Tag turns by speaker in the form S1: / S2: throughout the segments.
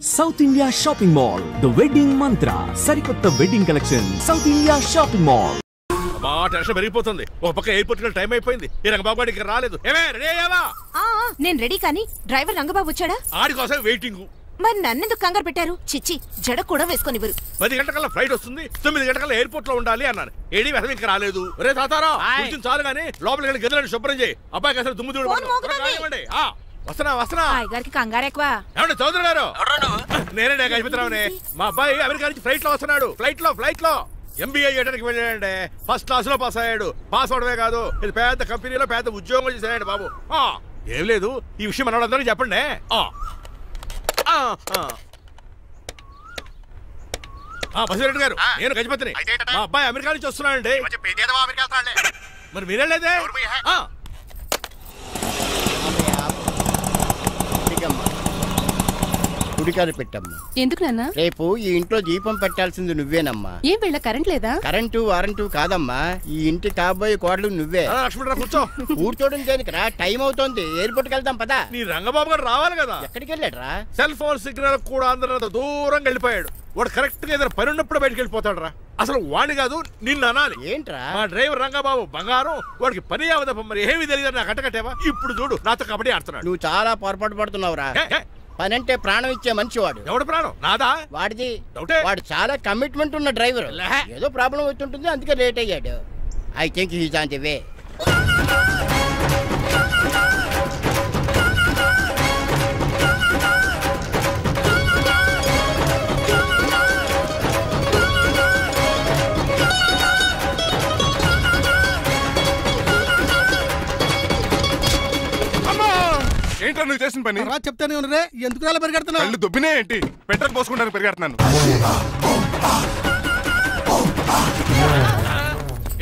S1: South India Shopping Mall, the wedding mantra. Sarikotta wedding collection. South India Shopping Mall.
S2: మా tension పెరిగిపోతుంది. ఒక పక్క airport కి time అయిపోయింది. ఈ రంగబాబు గారికి రాలేదు. ఏమే రెడీ అయ్యావా?
S3: నేను రెడీ కానీ డ్రైవర్ రంగబాబు వచ్చాడా?
S2: ఆడి కోసం వెయిటింగ్.
S3: మరి నన్నెందుకు కంగారు పెట్టారు? చిచ్చి జడ కూడా వేసుకొనివ్వరు.
S2: 10 గంటల ఫ్లైట్ వస్తుంది, 9 గంటల ఎయిర్పోర్ట్ లో ఉండాలి అన్నారు. ఏడి వెధం ఇంకా రాలేదు. రే తాతారా కొంచెం చాలు గానీ లోపలికి వెళ్ళి గదిలను శుభ్రం చేయి. అబ్బాయికి అసలు దుమ్ము చూడండి. వస్తున్నా
S3: గారికి కంగారు ఎక్కువ.
S2: ఏమండి చౌదరి గారు? నేనే గజపతిరావునే. మా అబ్బాయి అమెరికా నుంచి ఫ్లైట్ లో వస్తున్నాడు. ఫ్లైట్ లో MBA చేయడానికి వెళ్ళాడండి. ఫస్ట్ క్లాస్ లో పాస్ అయ్యాడు. పాస్ అవడమే కాదు, ఇది పెద్ద కంపెనీలో పెద్ద ఉద్యోగం చేశాడు బాబు. ఏం లేదు, ఈ విషయం మన వాళ్ళందరికీ చెప్పండి. బసిరెడ్డి గారు, నేను గజపతిని. మా అబ్బాయి అమెరికా నుంచి వస్తున్నాడండి. మరి మీరేలేదే?
S4: గుడికారు పెట్టమ్మా.
S3: ఎందుకు నాన్న?
S4: రేపు ఈ ఇంట్లో దీపం పెట్టాల్సింది నువ్వేనమ్మా.
S3: ఏం వీళ్ళ కరెంట్ లేదా?
S4: కరెంటు వారంటూ కాదమ్మా, ఈ ఇంటి కాబోయే కోడలు నువ్వే.
S2: కూర్చో.
S4: కూర్చోడం దేనికిరా? టైం అవుతోంది, ఎయిర్పోర్ట్ కి వెళ్దాం పదా.
S2: నీ రంగబాబు గారు రావాలి కదా.
S4: ఎక్కడికి వెళ్ళాడురా?
S2: సెల్ ఫోన్ సిగ్నల్ కూడా అందరూ దూరంగా వెళ్ళిపోయాడు. వాడు కరెక్ట్ గా ఏదైనా పని ఉన్నప్పుడు బయటకు వెళ్ళిపోతాడు రా. అసలు వాణి కాదు నిన్ను అనాలి.
S4: ఏంట్రా?
S2: మా డ్రైవర్ రంగబాబు బంగారం, వాడికి పని అవదప్ప. మరి ఏమీ తెలియదు నాకు కట్టకట్టేవా? ఇప్పుడు చూడు నాతో కబడ్డీ ఆడుతున్నాడు.
S4: నువ్వు చాలా పొరపాటు పడుతున్నావురా. పని అంటే ప్రాణం ఇచ్చే మనిషి వాడు.
S2: ఎవడు ప్రాణం? నాదా?
S4: వాడిది. వాడు చాలా కమిట్మెంట్ ఉన్న డ్రైవర్. ఏదో ప్రాబ్లం అవుతుంటుంది, అందుకే లేట్ అయ్యాడు. I think he's on the way.
S5: ఏంటో నువ్వు చేసిన పని?
S6: చెప్తానే ఉన్నరే, ఎందుకు అలా పరిగెడుతున్నావు?
S5: కళ్ళు దుబ్బినే ఏంటి? పెట్రోల్ పోసుకుంటానికి పరిగెడుతున్నాను.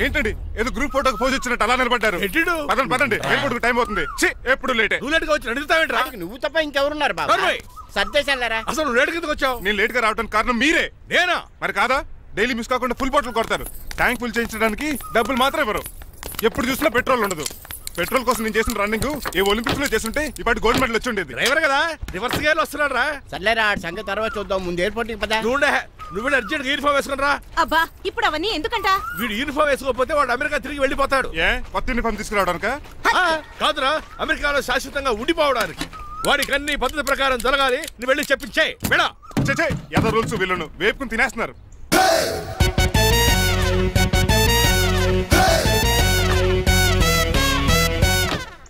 S5: ఏంటండి ఏదో గ్రూప్ ఫోటోకి పోజ్ ఇచ్చినట్టు అలా నిలబడ్డారు? పదండి, ఎయిర్పోర్ట్ టైం అవుతుంది. ఎప్పుడు లేట్
S4: నువ్వు తప్ప ఇంకెవరున్నారు బాబా? సర్దేశాలరా.
S2: అసలు నువ్వు లేట్ కిందకు వచ్చావు.
S5: నేను లేట్ గా రావడానికి కారణం మీరే.
S2: నేనా?
S5: మరి కాదా? డైలీ మిస్ కాకుండా ఫుల్ బాటిల్ కొడతారు. ట్యాంక్ ఫుల్ చేయించడానికి డబ్బులు మాత్రం ఇవ్వరు. ఎప్పుడు చూసినా పెట్రోల్ ఉండదు. పెట్రోల్ కోసం నేను చేసిన రన్నింగ్ ఏ ఒలింపిక్స్ లో చేస్తుంటే ఇప్పటి గోల్డ్ మెడల్ వచ్చి ఉండేది.
S2: డ్రైవర్ కదా, రివర్స్ గేర్ వస్తున్నాడు రా.
S4: సర్లేరా, సంగతి తర్వాత చూద్దాం, ముందు ఎయిర్పోర్ట్ కి పదా.
S2: నువ్వు అర్జెంట్ యూనిఫామ్ వేసుకుని రా.
S3: అబ్బా ఇప్పుడు అవన్నీ ఎందుకంట?
S2: వీడు యూనిఫామ్ వేసుకోకపోతే వాడు అమెరికా తిరిగి వెళ్ళిపోతాడు.
S5: కొత్త యూనిఫామ్ తీసుకురావడానికా?
S2: కాదురా, అమెరికాలో శాశ్వతంగా ఉండిపోవడానికి. వాడికి అన్ని పద్ధతి ప్రకారం జరగాలి. నువ్వు వెళ్ళి చెప్పించే మేడా.
S5: ఏదో రూల్స్ వీళ్ళను వేపుకుని తినేస్తున్నారు.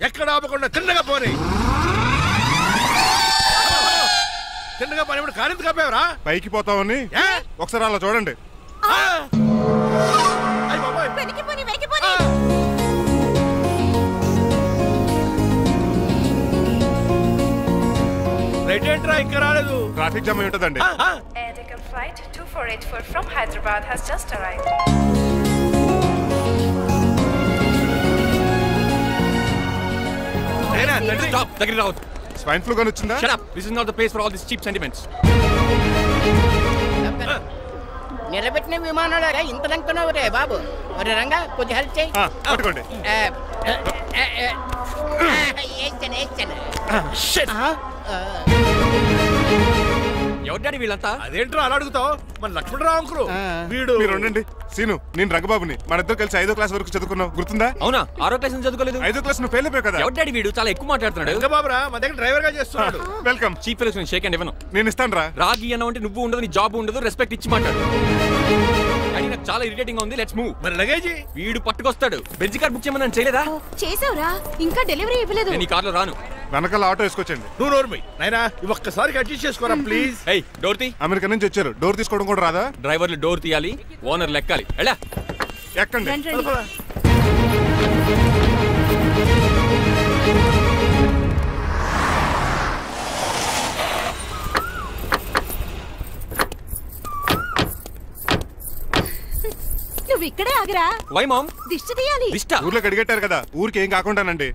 S2: ఎక్కడ ఆపకుండా తిన్నగా పోనీ. తిన్నగా పోనీ. ఇప్పుడు కారింత కప్పేవరా?
S5: పైకి పోతామని ఒకసారి అలా చూడండి.
S2: రైట్ ఏంట్రా ఇంకా రాలేదు?
S5: ట్రాఫిక్ జామ్ అయి ఉంటుందండి.
S7: Flight 2484 from Hyderabad has just arrived.
S8: Stop! Take it out.
S5: Swine flu ganu వచ్చిందా?
S8: Shut up! This is not the place for all these cheap sentiments.
S4: నిలబెట్టిన విమానాలు ఇంత లంకున్నావు రే బాబు. ఒరే రంగా, కొంచెం హెల్ప్ చేయి.
S5: పట్టుకోండి.
S8: ఎవడ్డాడి వీళ్ళంతా?
S2: అదేంట్రా అలా అడుగుతావు? మన లక్ష్మణరావు అంకులు వీడు.
S5: మీరు ఉండండి. సీను, నేను రంగబాబుని. మన ఇద్దరు కలిసి 5వ క్లాస్ వరకు చదువుకున్నావు, గుర్తుందా?
S8: అవునా? 6వ క్లాస్ నుంచి చదువుకోలేదు.
S5: 5వ క్లాస్ నువ్వు ఫెయిల్ అయిపోయావు కదా.
S8: ఎవడ్డాడి వీడు? చాలా ఎక్కువ మాట్లాడుతున్నాడు.
S2: రంగబాబురా, మా దగ్గర డ్రైవర్ గా చేస్తున్నాడు.
S5: Welcome.
S8: Cheap fellows shake hand ఇవ్వను.
S5: నేను ఇస్తాను రా.
S8: రాగి అన్న అంటే నువ్వు ఉండదు, నీ జాబ్ ఉండదు, రెస్పెక్ట్ ఇచ్చి మాట్లాడు. కానీ నాకు చాలా ఇరిటేటింగ్ గా ఉంది. Let's move.
S2: మరి లగేజీ?
S8: వీడు పట్టుకొస్తాడు. బెంజ్ కార్ బుక్ చేయమని చేయలేదా?
S3: చేసావురా, ఇంకా డెలివరీ ఇవ్వలేదు.
S8: నేను ఈ కార్లో రాను.
S5: వెనకాల ఆటో వేసుకొచ్చండి.
S2: నువ్వు నోర్మై నాయనా, ఒక్కసారికి అడ్జస్ట్ చేసుకోరా ప్లీజ్.
S8: ఏయ్, డోర్ తీ.
S5: అమెరికా నుంచి వచ్చారు, డోర్ తీసుకోవడం కూడా రాదా?
S8: డ్రైవర్లు డోర్ తీయాలి, ఓనర్ లెక్కాలి. ఎలా
S5: ఎక్కండి.
S3: నువ్వు ఇక్కడే ఆగిరా.
S8: Why ma'am?
S3: దిష్టి తీయాలి.
S8: దిష్ట?
S5: ఊర్లో కడిగట్టారు కదా, ఊరికి ఏం కాకుండానండి.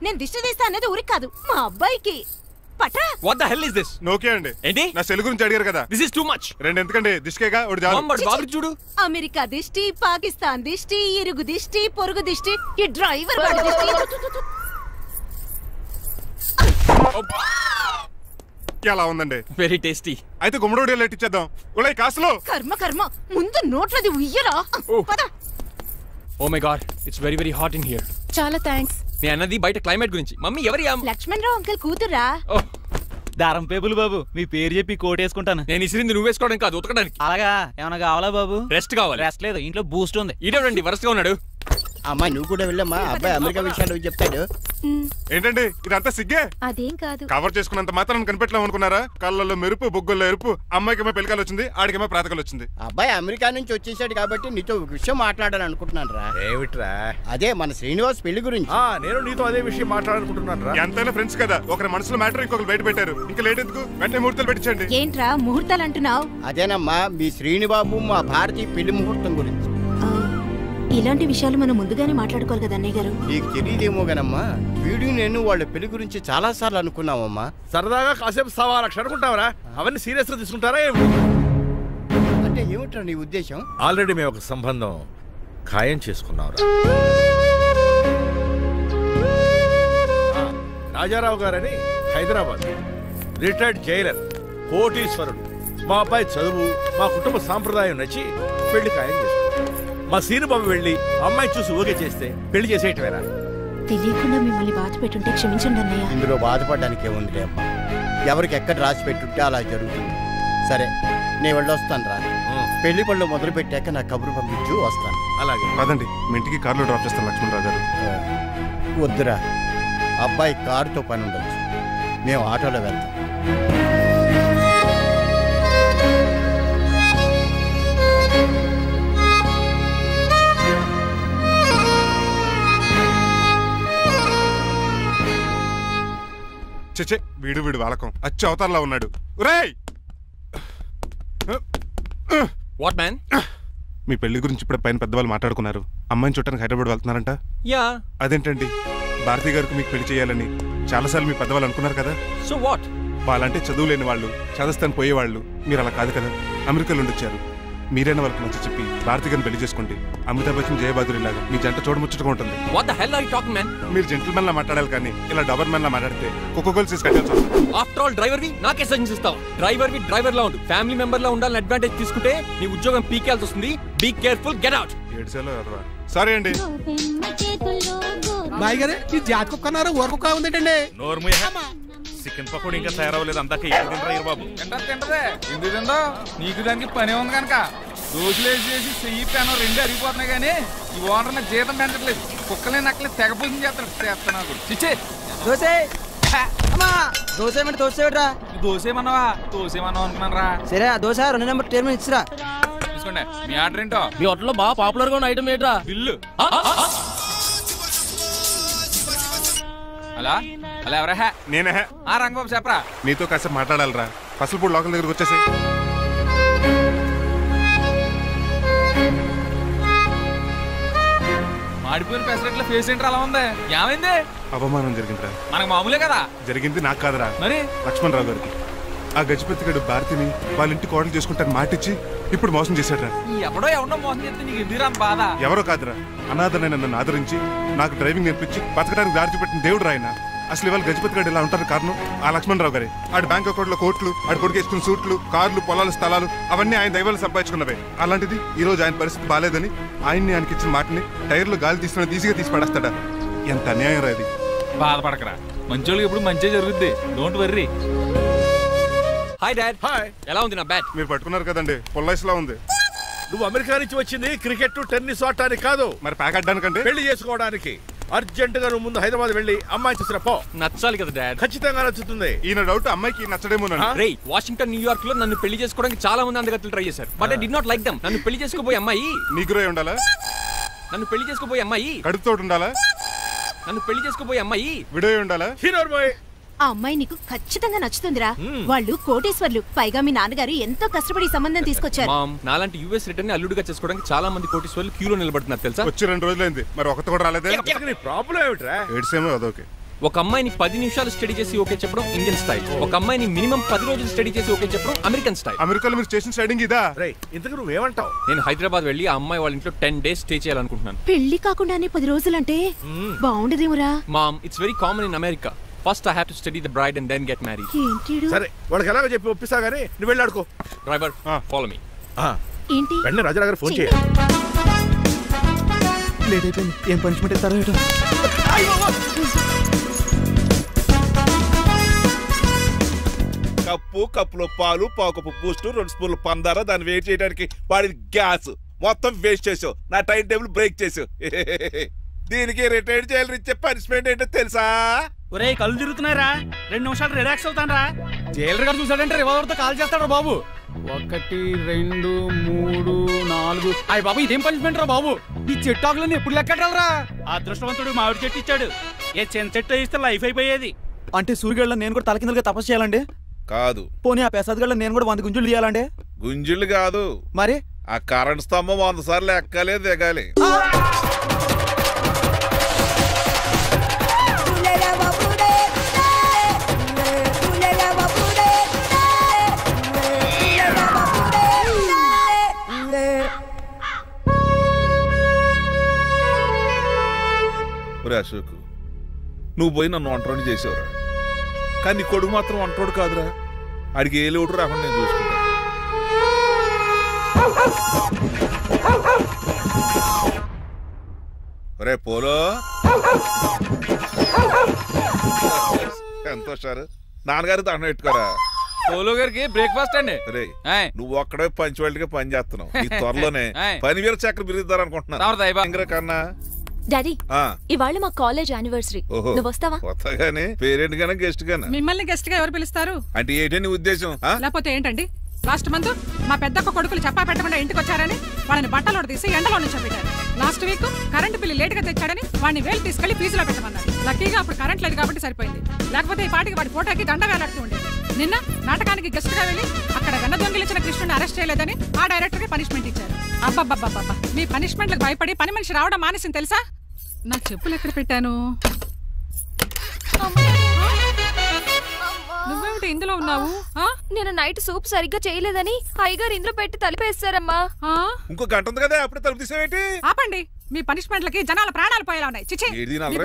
S3: నేను దిష్టి తీస్తా అన్నది ఊరికి కాదు, మా అబ్బాయికి. పట్రా.
S8: What the hell is this?
S5: నోకే అండి.
S8: ఏంటి?
S5: నా సెల్ గురించి అడిగారు కదా.
S8: This is too much.
S5: రెండు ఎందుకండి, దిష్కేగా ఒకటి చాలు.
S8: బాబు చూడు.
S3: అమెరికా దిష్టి, పాకిస్తాన్ దిష్టి, ఇరుగు దిష్టి, పొరుగు దిష్టి, ఈ డ్రైవర్ వాడి దిష్టి.
S5: ఎలా ఉందండి?
S8: Very tasty.
S5: అయితే గుమ్మడి లైట్ ఇచ్చేద్దాం. ఉలై కాసులో.
S3: కర్మ కర్మ, ముందు నోట్లది ఉయ్యరా.
S8: Oh my god, it's very very hot in here.
S3: చాలా థాంక్స్.
S8: నేను అన్నది బయట క్లైమేట్ గురించి. మమ్మీ ఎవరి?
S3: లక్ష్మణ్ రావు అంకుల్ కూతురా.
S9: దారం పేపులు బాబు, మీ పేరు చెప్పి కోటేసుకుంటాను.
S8: నేను ఇసిరింది నువ్వు వేసుకోవడం కాదు, ఉతకడానికి.
S9: అలాగా? ఏమైనా కావాలా బాబు?
S8: రెస్ట్ కావాలి.
S9: రెస్ట్ లేదు, ఇంట్లో బూస్ట్ ఉంది.
S8: ఇదేనండి వరుసగా ఉన్నాడు.
S4: అమ్మా నువ్వు కూడా వెళ్ళమ్మా, అబ్బాయి అమెరికా విషయాలు చెప్తాడు.
S5: ఏంటండి ఇదంతా సిగ్గే?
S3: అదేం కాదు.
S5: కవర్ చేసుకున్నంత మాత్రం కనిపెట్టలేము అనుకున్నారా? కళ్ళల్లో మెరుపు, బొగ్గుల్లో ఎరుపు. అమ్మాయికేమో పెళ్ళికాలు వచ్చింది, ఆడికేమో ప్రాతకాలు వచ్చింది.
S4: అబ్బాయి అమెరికా నుంచి వచ్చేసాడు కాబట్టి నీతో ఒక విషయం మాట్లాడాలని అనుకుంటున్నాను రా.
S2: ఏమిట్రా?
S4: అదే మన శ్రీనివాస్ పెళ్లి గురించి.
S2: నేను నీతో అదే విషయం మాట్లాడాలనుకుంటున్నాను రా.
S5: ఎంతైనా ఫ్రెండ్స్ కదా, ఒకరి మనసులో మ్యాటర్ ఇంకొకరు బయట పెట్టారు. ఇంకా లేట్ ఎందుకు, వెంటనే ముహూర్తాలు పెట్టించండి.
S3: ఏంట్రా ముహూర్తాలు అంటున్నావు?
S4: అదేనమ్మా మీ శ్రీనిబాబు మా భారతీయ పెళ్లి ముహూర్తం గురించి.
S3: ఇలాంటి విషయాలు మనం ముందుగానే మాట్లాడుకోవాలి కదా అన్నయ్య గారు.
S4: నీకు తెలియదేమో గనమ్మా, వీడు నేను వాళ్ళ పెళ్లి గురించి చాలా సార్లు అనుకున్నామమ్మా.
S2: సరదాగా కాసేపు 1.25 లక్షలు అనుకుంటావరా? అవన్నీ సీరియస్ గా తీసుకుంటారా ఏమిటి?
S4: అంటే ఏమిట్రా నీ ఉద్దేశం?
S2: ఆల్రెడీ మేము ఒక సంబంధం ఖాయం చేసుకున్నాం. రాజారావు గారని హైదరాబాద్ రిటైర్డ్ జైలర్, కోటీశ్వరుడు. మా అబ్బాయి చదువు, మా కుటుంబ సాంప్రదాయం నచ్చి పెళ్లి ఖాయం చేసుకున్నాం. మా సీనుబాబు వెళ్ళి అమ్మాయి చూసి ఓకే చేస్తే పెళ్లి చేసేయటమేరా?
S3: తెలియకుండా మిమ్మల్ని బాధ పెట్టుంటే క్షమించండి అన్నయ్య.
S4: ఇందులో బాధపడడానికి ఏముంది అమ్మా, ఎవరికి ఎక్కడ రాసి పెట్టుంటే అలా జరుగుతుంది. సరే నేను వెళ్ళొస్తాను రా. పెళ్లి పళ్ళు మొదలు పెట్టాక నా కబురు పంపించు, వస్తాను.
S2: అలాగే
S5: కాదండి, మీ ఇంటికి కార్లో డ్రాప్ చేస్తాను లక్ష్మణరావు గారు.
S4: వద్దురా, అబ్బాయి కారుతో పని ఉండొచ్చు, మేము ఆటోలో వెళ్తాం.
S5: చచ్చే, వీడు వాలకం అచ్చు అవతారంలా ఉన్నాడు.
S8: What man?
S5: మీ పెళ్లి గురించి ఇప్పుడే పైన పెద్దవాళ్ళు మాట్లాడుకున్నారు. అమ్మాయిని చుట్టానికి హైదరాబాద్ వెళ్తున్నారంట.
S8: యా.
S5: అదేంటండి, భారతి గారికి మీకు పెళ్లి చేయాలని చాలాసార్లు మీ పెద్దవాళ్ళు అనుకున్నారు కదా.
S8: So what?
S5: వాళ్ళంటే చదువు లేని వాళ్ళు, చదస్తాను పోయేవాళ్ళు. మీరు అలా కాదు కదా, అమెరికాలో ఉండొచ్చారు. మీరైనా వాళ్ళకి మంచి చెప్పి భారతి గారిని పెళ్లి చేసుకోండి. అమితాబ్ బచ్చన్, జయబాదురి లాగా మీ జంట చూడముచ్చటగా ఉంటుంది.
S8: What the hell are you talking man?
S5: మీరు జెంటిల్మెన్ లా మాట్లాడాలి కానీ ఇలా డబర్ మ్యాన్ లా మాట్లాడితే కోకోకోల్ సీస్ కట్టాల్సి వస్తుంది.
S8: ఆఫ్టర్ ఆల్ డ్రైవర్ వి నాకే సజెషన్ ఇస్తావు? డ్రైవర్ లా ఉండు, ఫ్యామిలీ మెంబర్ లా ఉండాలని అడ్వాంటేజ్ తీసుకుంటే నీ ఉద్యోగం పీకేల్సి వస్తుంది. Be careful, get out.
S5: Sorry అండి.
S6: బాయ్ గారే ఈ జాతి కుక్కన్నారు ఊరకుక్క ఉందేటండి.
S2: చికెన్ పకోడీ ఇంకా తయారవ్వలేదు, అందాక బాబు.
S10: తింటదే ఎందుకు తిందో, నీకు దానికి పని ఉంది కనుక. దోశలేసి చెయ్యి పెనం 2 అరిగిపోతున్నాయి కానీ ఈ ఓనర్ నాకు జీతం పెంచట్లేదు. కుక్కలే నక్కలే తెగపోతుంది చేస్తాను. చిచ్చే
S9: దోశ దోశ
S10: దోసేమన్నావా? దోసేమన్నావు అనుకున్నాను రా.
S9: సరే ఆ దోశ 2 నెంబర్ టేబుల్ ఇచ్చిరా.
S10: తీసుకోండి. మీ ఆర్డర్ ఏంటో?
S9: మీ హోటల్లో బాగా పాపులర్ గా ఉన్న ఐటమ్ ఏంట్రా?
S10: బిల్లు. అలా అలా ఎవరా?
S5: నేనే.
S10: రంగబాబు చెప్పరా.
S5: నీతో కాసేపు మాట్లాడాలరా. పసలపూడి లోకల్ దగ్గరకు వచ్చేసి.
S10: మాడిపోయిన పెసరట్ల ఫేస్ ఏంటర్ అలా ఉంది? ఏమైంది?
S5: అవమానం జరిగిందిరా.
S10: మనకు మామూలే కదా.
S5: జరిగింది నాకు కాదురా,
S10: మరి
S5: లక్ష్మణరావు గారికి. ఆ గజపతిగడు భారతిని వాళ్ళ ఇంటి కోడలు చేసుకుంటాను మాటిచ్చి ఇప్పుడు మోసం చేశాడ్రా.
S10: ఎవడో మోసం చేస్తే నీకు ఎందుకు రాని బాధ?
S5: ఎవరో కాదురా, అనాథనైన నన్ను ఆదరించి నాకు డ్రైవింగ్ నేర్పించి బతకడానికి దారి చూపెట్టిన దేవుడు రాయన. అసలు ఇవాళ గజపతి గడు ఇలా ఉంటారు కారణం ఆ లక్ష్మణరావు గారే. ఆడి బ్యాంక్ అకౌంట్ లో కోట్లు, ఆడి కొడుకేసుకున్న సూట్లు, కార్లు, పొలాలు, స్థలాలు అవన్నీ ఆయన దైవాలు సంపాదించుకున్నవే. అలాంటిది ఈ రోజు ఆయన పరిస్థితి బాలేదని ఆయనకి ఇచ్చిన మాటని టైర్లు గాలి తీసిన ఈజీగా తీసి పడేస్తాడా? ఎంత అన్యాయం రా ఇది.
S10: బాధపడకరా, మంచోళ్ళకి ఇప్పుడు మంచి జరుగుద్ది. Don't worry.
S8: Hi dad.
S2: Hi.
S8: ఎలా ఉంది నా బ్యాట్?
S5: మీరు పట్టుకున్నారు కదండి, పొల్లైస్లా ఉంది.
S2: నువ్వు అమెరికా నుంచి వచ్చింది క్రికెట్, టెన్నిస్ ఆడటానికి కాదు,
S5: మరి ప్యాక్ అడ్డానికంటే
S2: పెళ్లి చేసుకోవడానికి. అర్జెంట్ గా నువ్వు ముందు హైదరాబాద్ వెళ్ళి అమ్మాయి చూసిన పో.
S8: నచ్చాలి కదా డాడ్.
S2: ఖచ్చితంగా నచ్చుతుంది.
S5: ఈయన డౌట్ అమ్మాయికి నచ్చడేమో.
S8: రేయ్, వాషింగ్టన్, న్యూయార్క్ లో నన్ను పెళ్లి చేసుకోవడానికి చాలా మంది అందగత్తలు ట్రై చేశారు. But I did not like them. నన్ను పెళ్లి చేసుకోబోయే అమ్మాయి
S5: నీగురై ఉండాలా?
S8: నన్ను పెళ్లి చేసుకోబోయే అమ్మాయి
S5: కడుపుతోటి ఉండాలా?
S8: నన్ను పెళ్లి చేసుకోబోయే అమ్మాయి
S5: విడో ఉండాలా?
S2: హీరోర్ బాయ్.
S3: ఆ అమ్మాయి నీకు ఖచ్చితంగా నచ్చుతుందిరా. వాళ్ళు కోటేశ్వర్లు, పైగా మీ నాన్నగారు ఎంతో కష్టపడి సంబంధం తీసుకొచ్చారు.
S8: మామ్, నాలాంటి యుఎస్ రిటర్న్ అల్లుడిగా చేసుకోవడానికి చాలా మంది కోటేశ్వర్లు క్యూలో నిలబడుతున్నారు తెలుసా?
S5: వచ్చి 2 రోజులైంది, మరి ఒకటి కూడా రాలేదే.
S2: నీ ప్రాబ్లం ఏమిట్రా?
S5: ఏడ్సేమో అదొకే.
S8: ఒక అమ్మాయిని 10 నిమిషాలు స్టడీ చేసి ఓకే చెప్పడం ఇండియన్ స్టైల్. ఒక అమ్మాయిని మినిమం 10 రోజులు స్టడీ చేసి ఓకే చెప్పడం అమెరికన్ స్టైల్.
S5: అమెరికాలో మీరు స్టేషన్ స్టైడింగ్ ఇదా?
S2: ఇంతకు నువ్వేమంటావు?
S8: నేను హైదరాబాద్ వెళ్ళి ఆ అమ్మాయి వాళ్ళ ఇంట్లో 10 days స్టే చేయాలనుకుంటున్నాను.
S3: పెళ్లి కాకుండానే 10 రోజులంటే బాగుండదేమురా?
S8: Mom, it's very common in America. First I have to study the bride and then get married.
S2: సరే వాళ్ళకి ఎలాగో చెప్పి ఒప్పిస్తా గానీ నువ్వు వెళ్ళి ఆడుకో.
S8: Driver, follow me.
S3: ఏంటి
S2: వెంటనే రాజా గారు ఫోన్ చేయాలి.
S6: లేట్ అయిపోయింది. ఏం పనిష్మెంట్ ఇస్తారో ఏటో.
S11: కప్పులో పాలు పావుకప్పు బూస్ట్ 2 స్పూన్లు పందార దాన్ని వెయిట్ చేయడానికి వాడి గ్యాస్ మొత్తం వేస్ట్ చేసావు. నా టైం టేబుల్ బ్రేక్ చేసావు. దీనికి రిటైర్ చేయాలి ఇచ్చే పనిష్మెంట్ ఏంటో తెలుసా?
S9: ఒరే కళ్ళు తిరుగుతున్నారా, 2 నిమిషాలు రిలాక్స్ అవుతాను రా. జైలర్ గారు చూసాడంటే రివాల్వర్తో కాల్ చేస్తాడు బాబు. 1 2 3 4 అయ్య బాబు ఇదేం పనిష్మెంట్ రా బాబు. ఈ చెట్టు ఆకులన్నీ ఎప్పుడు లెక్కడరా? అదృష్టవంతుడు మామిడి చెట్టు ఇచ్చాడు. ఏ చిన్న చెట్టు ఇస్తే లైఫ్ అయిపోయేది.
S6: అంటే సూర్యుగళ్ళ నేను కూడా తలకిందలుగా తపస్సు చేయాలండి?
S11: కాదు.
S6: పోనీ ఆ పెసాద్ నేను కూడా 100 గుంజులు తీయాలండి?
S11: గుంజులు కాదు
S6: మరి
S11: ఆ కరెంట్ స్తంభం 100 సార్లు ఎక్కాలి దిగాలి. అశోక్ నువ్వు పోయి నన్ను వంటోడు చేసేవరా, కానీ నీ కొడుకు మాత్రం వంటోడు కాదురా. అడిగి ఏ లోటు రాకుండా నేను చూసుకుంటా. రే పోలో ఎంత సార్ నాన్నగారు దండం పెట్టుకోరా.
S8: పోలో గారికి బ్రేక్ఫాస్ట్ అండి.
S11: రే నువ్వు ఒక్కడే పంచువాళ్ళకి పని చేస్తున్నావు. ఈ త్వరలోనే పని వేరు చక్ర బిరుద్దారు అనుకుంటున్నా కన్నా.
S3: డాడీ ఇవాళ మా కాలేజ్ యానివర్సరీ, నువ్వు వస్తావా?
S11: వస్తాగానే పేరెంట్ గానే గెస్ట్ గానే.
S12: మిమ్మల్ని గెస్ట్ గా ఎవరు పిలుస్తారు?
S11: అంటే ఏంటని ఉద్దేశం?
S12: లేకపోతే ఏంటండి, లాస్ట్ మంత్ మా పెద్దక్క కొడుకులు చెప్పా పెట్టకుండా ఇంటికి వచ్చారని వాళ్ళని బట్టలోడు తీసి ఎండలో నుంచోబెట్టారు. Last week current bill late గా తెచ్చాడని వాడిని వేలు తీసుకెళ్లి ఫీజులో పెట్టమన్నారు. లక్కీగా అప్పుడు కరెంట్ లేదు కాబట్టి సరిపోయింది, లేకపోతే ఈ పాటికి వాడి ఫోటోకి దండ వేలాడుతూ ఉండేది. నిన్న నాటకానికి గెస్ట్ గా వెళ్ళి అక్కడ వెన్న దొంగిలించిన కృష్ణుని అరెస్ట్ చేయలేదని ఆ డైరెక్టర్ కి పనిష్మెంట్ ఇచ్చారు. అబ్బబ్బబ్బబ్బ, మీ పనిష్మెంట్లకు భయపడి పని మనిషి రావడం మానేసింది తెలుసా? నా చెప్పులు ఎక్కడ పెట్టాను? నువ్వేమిటి ఇందులో ఉన్నావు?
S3: నేను నైట్ సూప్ సరిగ్గా చేయలేదని అయ్యగారు ఇందులో పెట్టి తలిపేస్తారమ్మా.
S11: ఇంకో గంట ఉంది కదా, అప్పుడు తలుపు తీసేవేంటి?
S12: ఆపండి, మీ పనిష్మెంట్లకి జనాల ప్రాణాలు పోయేలా ఉన్నాయి. చిచి,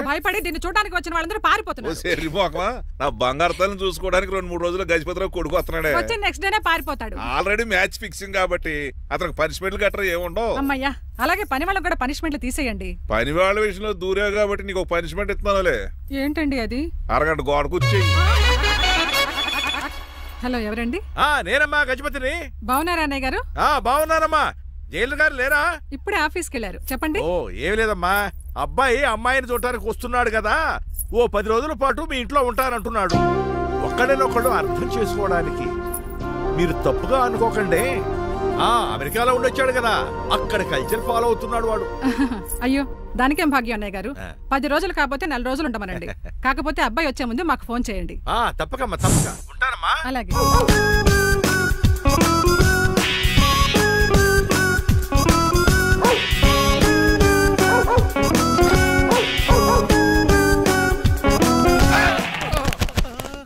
S12: భయపడి దీన్ని చూడడానికి వచ్చిన వాళ్ళందరూ పారిపోతున్నారు.
S11: నా బంగారు తల్లిని చూసుకోవడానికి 2-3 రోజులు గజపతిరావు కొడుకు వస్తున్నాడే.
S12: వచ్చి నెక్స్ట్ డేనే పారిపోతాడు.
S11: ఆల్రెడీ మ్యాచ్ ఫిక్సింగ్ కాబట్టి అతనికి పనిష్మెంట్లు గట్రా ఏముండవు.
S12: అమ్మయ్యా, అలాగే పని వాళ్ళకి కూడా పనిష్మెంట్లు తీసేయండి.
S11: పని వాళ్ళ విషయంలో దూరే కాబట్టి నీకు ఒక పనిష్మెంట్ ఇస్తున్నానులే.
S12: ఏంటండి అది?
S11: అరగంట గోడ కూర్చేయి.
S12: హలో, ఎవరండి?
S2: నేనమ్మా గజపతిని.
S12: బాగున్నారా అన్నయ్య గారు?
S2: బాగున్నానమ్మా. జైలు గారు లేరా?
S12: ఇప్పుడే ఆఫీస్కి వెళ్ళారు. చెప్పండి.
S2: ఓ ఏం లేదమ్మా, అబ్బాయి అమ్మాయిని చూడటానికి వస్తున్నాడు కదా, ఓ 10 రోజుల పాటు మీ ఇంట్లో ఉంటానంటున్నాడు. ఒక్కడేనొక్కడు అర్థం చేసుకోవడానికి మీరు తప్పుగా అనుకోకండి. అమెరికాలో ఉండొచ్చాడు కదా, అక్కడ కల్చర్ ఫాలో అవుతున్నాడు వాడు.
S12: అయ్యో, దానికేం భాగ్యం అన్నయ్య గారు. 10 రోజులు కాకపోతే 4 రోజులు ఉంటామనండి. కాకపోతే అబ్బాయి వచ్చే ముందు మాకు ఫోన్ చేయండి.
S2: తప్పకమ్మా, తప్పక ఉంటానమ్మా.
S12: అలాగే.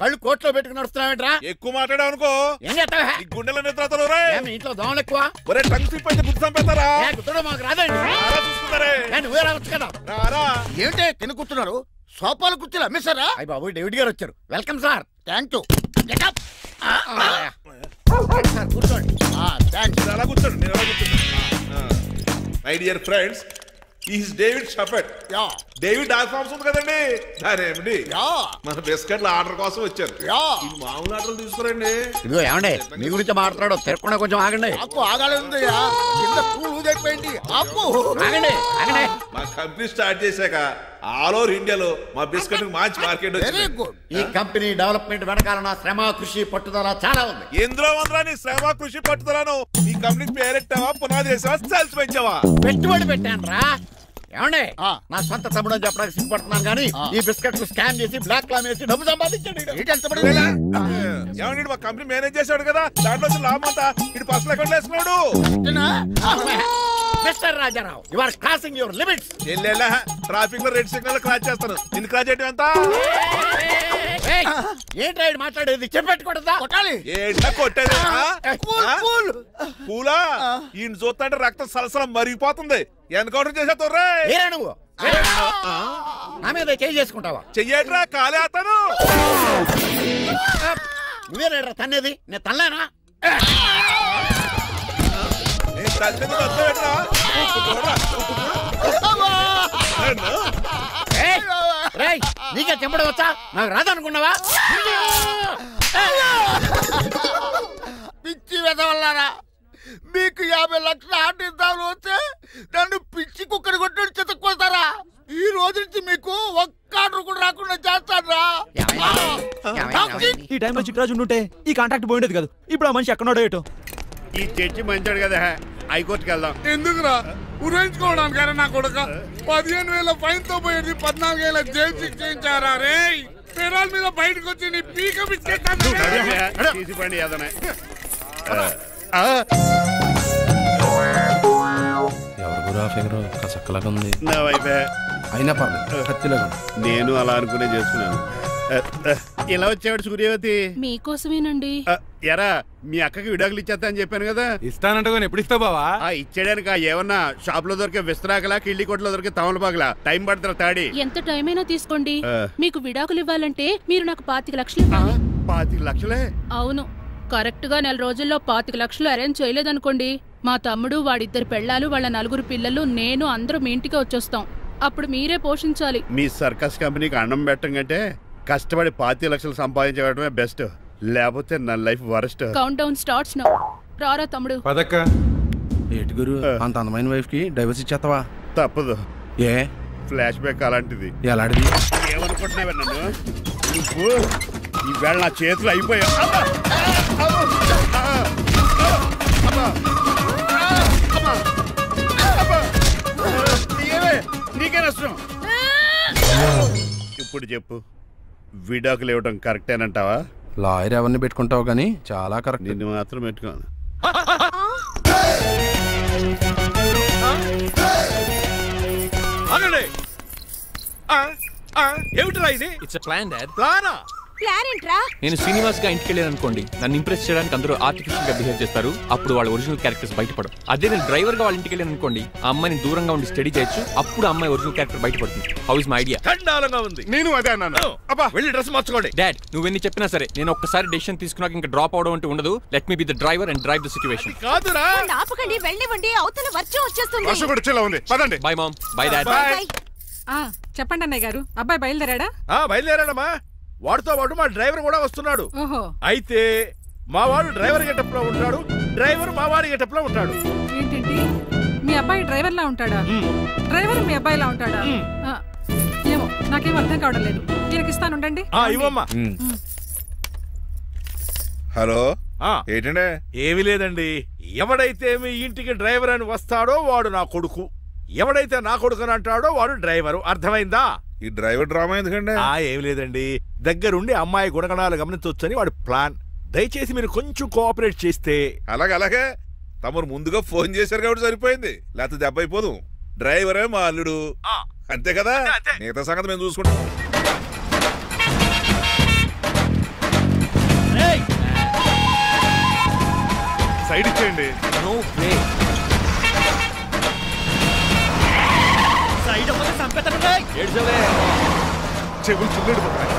S4: కళ్ళు కోట్లో పెట్టుకుని నడుస్తున్నావేంట్రా?
S11: ఎక్కువ మాట్లాడావు అనుకో
S4: ఏం చేస్తావా?
S11: గుండెలో నిద్రతలు
S4: ఇంట్లో దోమలు ఎక్కువ.
S11: ఒరే టంగ్ స్లిప్ అయితే గుర్తు చంపేస్తారా?
S4: గుర్తుడు మాకు రాదండి.
S11: చూస్తున్నారే
S4: నువ్వే రావచ్చు కదా. ఏంటి తిని కూర్చున్నారు? సోఫాలు కుర్చీలు అమ్మేశారా? అయ్య బాబు, డేవిడ్ గారు వచ్చారు. Welcome sir. Thank you. కూర్చోండి.
S11: అలా కూర్చోండి, నేను అలా కూర్చుంటా. My dear friends, is David షఫెట్. డేవిడ్ డాక్ ఫార్మ్స్ ఉంది కదండి, దానేమిటి మన బిస్కెట్ల ఆర్డర్ కోసం వచ్చారు. మామూలు ఆర్డర్లు తీసుకురండి.
S4: ఇదిగో ఏమండి, మీ గురించి మాట్లాడు, తిరగకుండా కొంచెం ఆగండి. ఆగాలి.
S11: మా కంపెనీ స్టార్ట్ చేశాక ఆల్ ఓవర్ ఇండియాలో మా బిస్కెట్ మంచి మార్కెట్ వచ్చింది.
S4: ఈ కంపెనీ డెవలప్మెంట్ వెనకాల నా శ్రమ, కృషి, పట్టుదల చాలా ఉంది.
S11: ఎందులో ఉందిరా నీ శ్రమ, కృషి, పట్టుదలను? ఈ కంపెనీకి పేరెట్టావా, పునాది వేసావా, సేల్స్ పెంచావా?
S4: పెట్టుబడి పెట్టాను రా. ఏమండి, నా సొంత తమ్ముడు అని చెప్పడానికి సిగ్గుపడుతున్నాను కానీ ఈ బిస్కెట్ స్కామ్ చేసి బ్లాక్ క్లామ్ వేసి డబ్బు సంపాదించండి.
S11: ఏమండి, మా కంపెనీ మేనేజ్ చేశాడు కదా, దాంట్లో లాభం అంతా ఇటు పర్సనల్ అకౌంట్ వేసుకున్నాడు.
S4: Mister Rajarao, you are crossing your limits.
S11: Traffic లో రెడ్ సిగ్నల్ క్రాస్ చేస్తాను. నిన్ను క్రాస్ చేయడం ఎంత?
S4: ఏంటి మాట్లాడేది? చెప్పెట్టుకూడదా? కొట్టాలి.
S11: ఏంటా కొట్టేది? పూలా ఈయన చూస్తుంటే రక్తం సలసలం మరిగిపోతుంది. ఎన్కౌంటర్ చేసేతో నువ్వు
S4: నా మీద చేయి చేసుకుంటావా?
S2: చెయ్యట్రా కాలేస్తాను.
S4: నువ్వేరా తన్నేది? నేను తనలేనా? నీకే చెంపడం వచ్చా? నాకు రాదనుకున్నావా? పిచ్చి వెదవల్లారా, మీకు 50 లక్షల ఆటిద్దాలు వస్తే నన్ను పిచ్చి కుక్కని కొట్టి చెతుక్కోతారా? ఈ రోజు నుంచి మీకు ఒక్క ఆర్డర్ కూడా రాకుండా చేస్తారా?
S6: ఈ టైంలో చిట్రాజు ఉంటే ఈ కాంట్రాక్ట్ పోయిండేది కాదు. ఇప్పుడు ఆ మనిషి ఎక్కడో ఏటో.
S4: ఈ చర్చి మంచాడు కదా, హైకోర్టుకి వెళ్దాం.
S10: ఎందుకురా ఉరేంచుకోవడానికి? నా కొడుక 15,000 ఫైన్ తో పోయేది 14 ఏళ్ళ జైలు శిక్ష చేయించారా రే? పెరాల మీద బయటకు వచ్చి నీ పీక
S4: తీసిపండి ఏదైనా.
S13: ఎవరు గురా ఫిగర్ చక్కలాగా ఉంది.
S4: నా వైపే
S13: అయినా పర్లేదు, కత్తిలాగా.
S4: నేను అలా అనుకునే చేస్తున్నాను. ఇలా వచ్చాడు సూర్యవతి.
S3: మీకోసమేనండి.
S4: ఎరా మీ అక్కకి విడాకులు ఇచ్చేస్తా అని చెప్పాను కదా.
S9: ఇస్తానంటే ఎప్పుడు ఇస్తావు బావా?
S4: ఇచ్చేయడానికి ఏమన్నా షాప్ లో దొరికే విస్తరాకలా, కిళ్ళి కొట్లో దొరికే తమలపాకలా టైం పడుతున్నా తాడి.
S3: ఎంత టైం అయినా తీసుకోండి. మీకు విడాకులు ఇవ్వాలంటే మీరు నాకు 25 లక్షలు ఇవ్వాలి.
S4: 25 లక్షలే?
S3: అవును. కరెక్ట్ గా 4 రోజుల్లో 25 లక్షలు అరేంజ్ చేయలేదనుకోండి, మా తమ్ముడు, వాడిద్దరు పెళ్ళాలు, వాళ్ళ 4 పిల్లలు, నేను అందరూ మీ ఇంటికి వచ్చేస్తాం. అప్పుడు మీరే పోషించాలి.
S4: మీ సర్కస్ కంపెనీకి అన్నం పెట్టం కంటే కష్టపడి 25 లక్షలు సంపాదించడమే బెస్ట్. లేకపోతే నా life worst.
S3: Count down starts now. రారా తమ్ముడు.
S13: పదక్క. ఏటి గురు, అంత అందమైన వైఫ్ కి డైవర్స్ ఇచ్చేస్తావా?
S4: తప్పదు.
S13: ఏ
S4: ఫ్లాష్ బ్యాక్ అలాంటిది.
S13: ఎలాంటిది?
S4: ఏమనుకుంటున్నావా నన్ను? నువ్వు ఈవేళ నా చేతులు అయిపోయా. నీకే నష్టం. ఇప్పుడు చెప్పు, విడాకులు ఇవ్వడం కరెక్టేనంటావా?
S13: లాయర్ ఎవరిని పెట్టుకుంటావు కానీ చాలా కరెక్ట్.
S4: నిన్ను మాత్రం పెట్టుకోను.
S2: ఏమిట్రా ఇది?
S8: It's plan dad.
S2: ప్లానా?
S3: ప్లాన్ ఏంట్రా?
S8: నేను శ్రీనివాస్ గా ఇంటికి వెళ్ళాను అనుకోండి, నన్ను ఇంప్రెస్ చేయడానికి అందరూ ఆర్టిఫిషియల్ గా బిహేవ్ చేస్తారు. అప్పుడు వాళ్ళ ఒరిజినల్ క్యారెక్టర్స్ బయటపడవు. అదే నేను డ్రైవర్ గా వాళ్ళ ఇంటికి వెళ్ళాను అనుకోండి, ఆ అమ్మాయిని దూరంగా ఉండి స్టడీ చేయొచ్చు. అప్పుడు అమ్మాయి ఒరిజినల్ క్యారెక్టర్ బయటపడుతుంది. How is my idea?
S2: చండాలంగా ఉంది.
S5: నేను అదే అన్నాను. అబ్బా
S2: వెళ్ళి డ్రెస్ మార్చుకోండి.
S8: డాడ్ నువ్వెన్ని చెప్పినా సరే నేను ఒక్కసారి డెసిషన్ తీసుకున్నాక ఇంకా డ్రాప్ అవడం అంటూ ఉండదు. Let me be the driver and drive the situation.
S2: కాదురా,
S3: ఆపకండి, వెళ్ళివ్వండి. అవతల వర్షం వచ్చేస్తుంది.
S5: వర్షం కూడా వచ్చేలా ఉంది. పదండి.
S8: Bye mom. Bye dad.
S12: చెప్పండి అన్నయ్య గారు, అబ్బాయి బయలుదేరాడా?
S2: బయలుదేరాడమ్మా. వాడితో పాటు మా డ్రైవర్ కూడా వస్తున్నాడు. అయితే మా వాడు డ్రైవర్ గెటప్ లో ఉంటాడు, డ్రైవర్ మా వాడి గెటప్ లో ఉంటాడు.
S12: ఏంటండి, మీ అబ్బాయి డ్రైవర్ లా ఉంటాడా? డ్రైవర్ మీ అబ్బాయి లా ఉంటాడా? ఏమో నాకేం అర్థం కావడం లేదు. ఈయనకి ఇస్తాను, ఉండండి.
S2: ఇవ్వమ్మా.
S11: హలో, ఏంటండి?
S2: ఏమీ లేదండి. ఎవడైతే మీ ఇంటికి డ్రైవర్ అని వస్తాడో వాడు నా కొడుకు, ఎవడైతే నా కొడుకు అని అంటాడో వాడు డ్రైవరు. అర్థమైందా?
S11: ఈ డ్రైవర్ డ్రామా ఎందుకండి?
S2: ఏమి లేదండి, దగ్గరుండి అమ్మాయి గుణగణాలు గమనించవచ్చని వాడి ప్లాన్. దయచేసి మీరు కొంచెం కోఆపరేట్ చేస్తే.
S11: అలాగే తమరు ముందుగా ఫోన్ చేశారు కాబట్టి సరిపోయింది, లేకపోతే దెబ్బ అయిపోదు. డ్రైవరే మా అల్లుడు, అంతే కదా. మిగతా సంగతి మేము చూసుకుంటాం.
S5: సైడ్ ఇచ్చేయండి.
S8: No way.
S6: సైడ్ అవ్వదు, సంపేతను.
S8: ఏడ్చవే.
S5: చెవులు చిల్లుడు పోతాయి.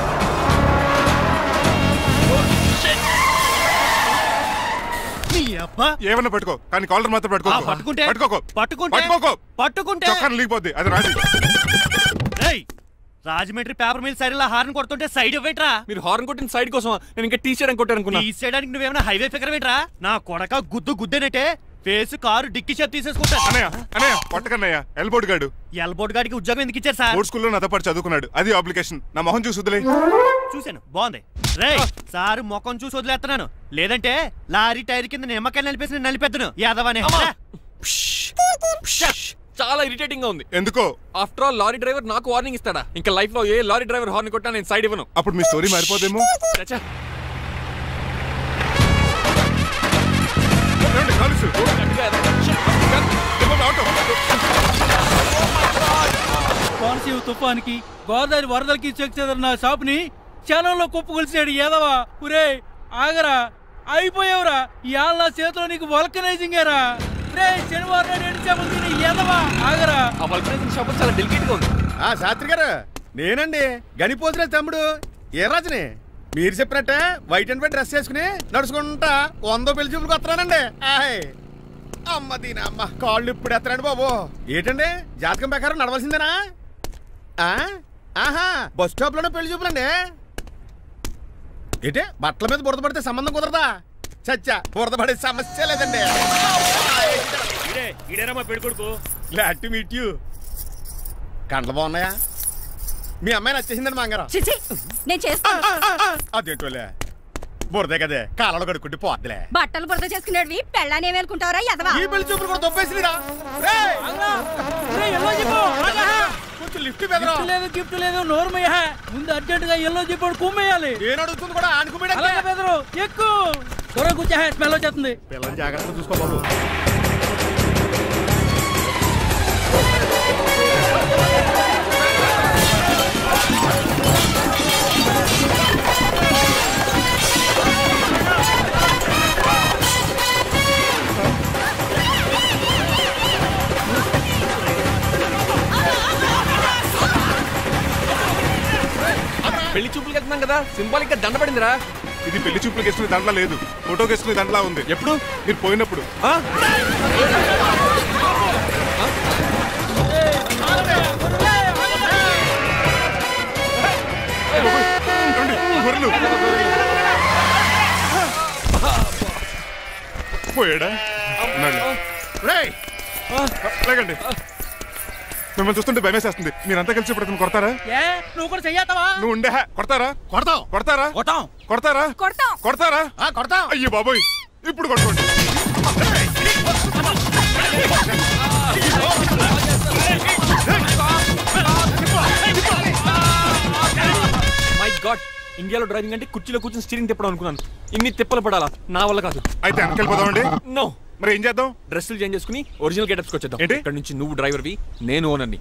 S5: ఏమన్నా పట్టుకో, కానీ కాలర్ మాత్రం పట్టుకోకు. చొక్కాను లీగిపోద్ది, అది Raji.
S6: Rajahmundry paper mill side horn కొడుతుంటే సైడ్ ఇవ్వేట్రా?
S8: మీరు హార్న్ కొట్టిన సైడ్ కోసం నేను ఇంకా టీ షర్ట్ కొట్టాను.
S6: టీ చేయడానికి నువ్వేమైనా హైవే ఫిగర్ వేట్రా? నా కొడక గుద్దేనట్టే ఫేస్ కారు డిక్కి షేప్ తీసేసుకుంటా.
S5: అన్నయ్య పట్టకన్నయ్య. ఎల్బోర్డ్ గాడు.
S6: ఎల్బోర్డ్ గాడికి ఉద్యోగం ఎందుకు ఇచ్చారు సార్?
S5: బోర్డ్ స్కూల్లో నాతో పాటు చదువుకున్నాడు, అది అప్లికేషన్. నా మొహం చూసి వదిలే.
S6: చూశాను, బాగుంది. రే సార్ మొఖం చూసి వదిలేస్తున్నాను, లేదంటే లారీ టైర్ కింద నిమ్మకాయలు నలిపేసి నలిపేద్దును యాదవనే.
S8: చాలా ఇరిటేటింగ్ గా ఉంది.
S5: ఎందుకో?
S8: ఆఫ్టర్ ఆల్ లారీ డ్రైవర్ నాకు వార్నింగ్ ఇస్తాడా? ఇంకా లైఫ్ లో ఏ లారీ డ్రైవర్ హార్న్ కొట్టా నేను సైడ్ ఇవ్వను.
S5: అప్పుడు మీ స్టోరీ మారిపోదేమో.
S14: కోనసీమ తుఫానికి, గోదావరి వరదలకి చెక్ చెదరిన షాపుని క్షణంలో కుప్పకొలిసాడు ఏదవా. ఒరే ఆగరా, అయిపోయావురా. ఇవాళ నా చేతిలో నీకు వల్కనైజింగ్ ఏరా. రే శనివారం నాడు ఎండు చేపలు తిని ఏదవా, ఆగరా.
S8: ఆ వల్కనైజింగ్ షాప్ చాలా డెలికేట్ గా ఉంది.
S4: శాస్త్రి గారు
S2: నేనండి గనిపోతున్న తమ్ముడు ఏ రాజుని. మీరు చెప్పినట్టే వైట్ అండ్ వైట్ డ్రెస్ వేసుకుని నడుచుకుంటా 100 పెళ్లి చూపులకు వస్తున్నానండి. అమ్మ దీనా అమ్మ కాళ్ళు ఇప్పుడు ఎత్తరండి బాబు. ఏంటండి జాతకం ప్రకారం నడవలసిందేనా? ఆహా బస్ స్టాప్ లోనే పెళ్లి చూపులండి. ఏంటే బట్టల మీద బురద పడితే సంబంధం కుదరదా? చచ్చా బురద పడే సమస్య లేదండి.
S6: మా పెళ్లి కొడుకు.
S2: Glad to meet you. కండ్లు బాగున్నాయా? మీ అమ్మాయి నచ్చేసిందండి మంగారం.
S15: నేను చేస్తాను.
S2: అదేంటోలే బురదే కదే కాలంలో కడుక్కుంటే పోద్దులే.
S15: బట్టలు బురద చేసుకునేవి పెళ్ళాన్ని ఏమేలుకుంటారా ఎదవా?
S2: ఈ పెళ్లి చూపులు కూడా దొబ్బేసిందిరా. కొంచెం లిఫ్ట్
S14: లేదు గిఫ్ట్ లేదు నోర్మయ్య. ముందు అర్జెంట్ గా ఎల్లో చెప్పాడు కుమ్మేయాలి.
S2: నేను అడుగుతుంది కూడా ఆనుకుమేడా
S14: బెదరు ఎక్కువ త్వరగా కూర్చో. స్మెల్ వచ్చేస్తుంది.
S2: పిల్లలు జాగ్రత్తగా చూసుకో బాబు.
S8: పెళ్లి చూపులకి వెళ్తున్నాం కదా, సింబాలిక్ గా దండ పడిందిరా.
S5: ఇది పెళ్లి చూపులకు వేసుకునే దండలా లేదు, ఫోటోకి వేసుకునే దండలా ఉంది.
S8: ఎప్పుడు?
S5: మీరు పోయినప్పుడు. పోయాడా? లేకండి, మిమ్మల్ని చూస్తుంటే భయమేసేస్తుంది. మీరంతా కలిసి ఇప్పుడు కొడతారా?
S14: నువ్వు కూడా చెయ్యతావా?
S5: నువ్వు ఉండే కొడతారా?
S2: కొడతాం
S5: కొడతారా?
S2: కొడతాం
S5: కొడతారా? కొడతారా?
S2: కొడతాం.
S5: అయ్యో బాబోయ్, ఇప్పుడు కొట్టుకోండి.
S8: మై గాడ్, ఇండియాలో డ్రైవింగ్ అంటే కుర్చీలో కూర్చొని స్టీరింగ్ తిప్పడం అనుకున్నాను. ఇన్ని తిప్పలు పడాలా? నా వల్ల కాదు.
S5: అయితే వెనకెళ్ళిపోదామండి.
S8: నో.
S5: మరి ఏం చేద్దాం?
S8: డ్రెస్సులు చేంజ్ చేసుకుని ఒరిజినల్ గెటప్స్కి వచ్చేద్దాం. ఇక్కడ నుంచి నువ్వు డ్రైవర్వి, నేను ఓనర్ని.